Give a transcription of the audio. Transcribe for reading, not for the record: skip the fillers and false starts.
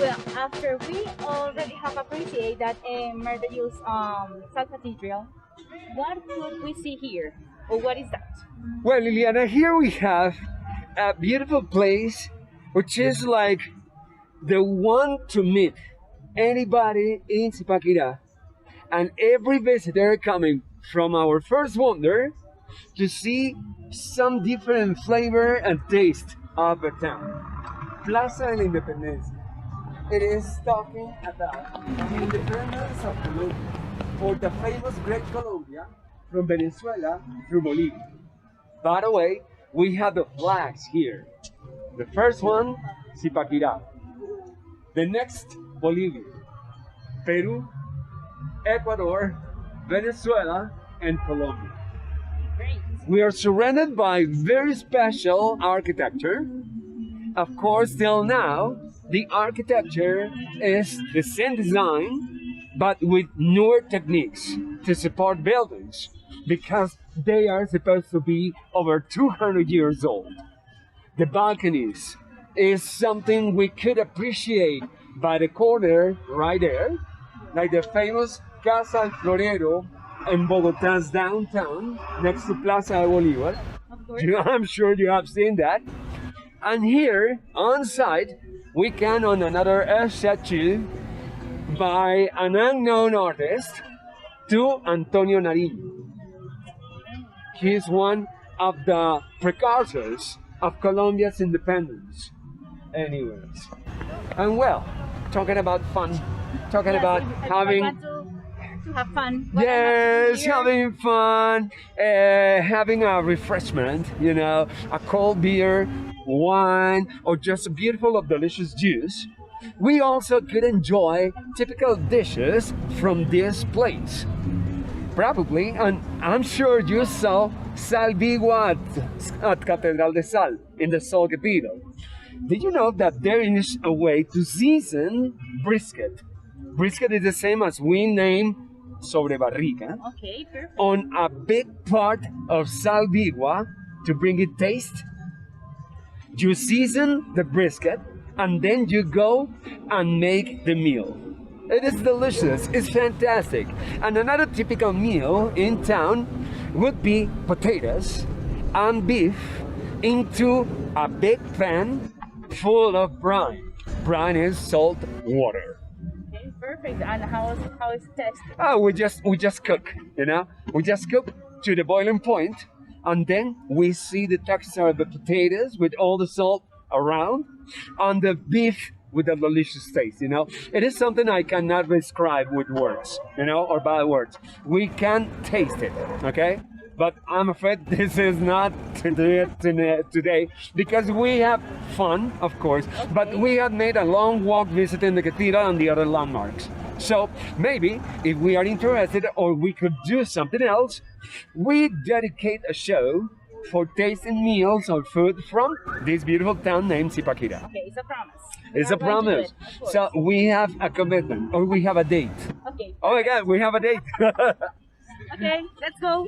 Well, after we already have appreciated that Merdeyus Salt Cathedral, what could we see here? Or what is that? Well, Liliana, here we have a beautiful place, which is like the one to meet anybody in Zipaquirá and every visitor coming from our first wonder to see some different flavor and taste of the town. Plaza de la Independencia. It is talking about the independence of Colombia, or the famous Great Colombia from Venezuela through Bolivia. By the way, we have the flags here. The first one, Zipaquirá. The next, Bolivia, Peru, Ecuador, Venezuela, and Colombia. Great. We are surrounded by very special architecture. Of course, till now, the architecture is the same design, but with newer techniques to support buildings, because they are supposed to be over 200 years old. The balconies is something we could appreciate by the corner right there, like the famous Casa El Florero in Bogotá's downtown, next to Plaza de Bolívar. Of course. I'm sure you have seen that. And here, on site, we can on another statue by an unknown artist to Antonio Nariño. He's one of the precursors of Colombia's independence. Anyways, and well, talking about fun, talking about having... To have fun. Yes, having fun, having a refreshment, you know, a cold beer, wine, or just a beautiful of delicious juice. We also could enjoy typical dishes from this place. Probably, and I'm sure you saw salvigua at Catedral de Sal, in the Salt Cathedral. Did you know that there is a way to season brisket? Brisket is the same as we name sobre barrica, Okay, perfect. on a big part of salvigua to bring it taste. You season the brisket and then you go and make the meal. It is delicious, it's fantastic. And another typical meal in town would be potatoes and beef into a big pan full of brine. Brine is salt water. Okay, perfect. And how is it tasted? Oh, we just cook, you know. We just cook to the boiling point, and then we see the texture of the potatoes with all the salt around, and the beef with a delicious taste, you know. It is something I cannot describe with words, you know, or by words. We can taste it, okay? But I'm afraid this is not today because we have fun, of course, but we have made a long walk visiting the cathedral and the other landmarks. So maybe if we are interested or we could do something else, we dedicate a show for tasting meals or food from this beautiful town named Zipaquirá. Okay, it's a promise. It's We a are going to do promise. it, of course. So we have a commitment or we have a date. Okay. Oh my God, we have a date. Okay, let's go.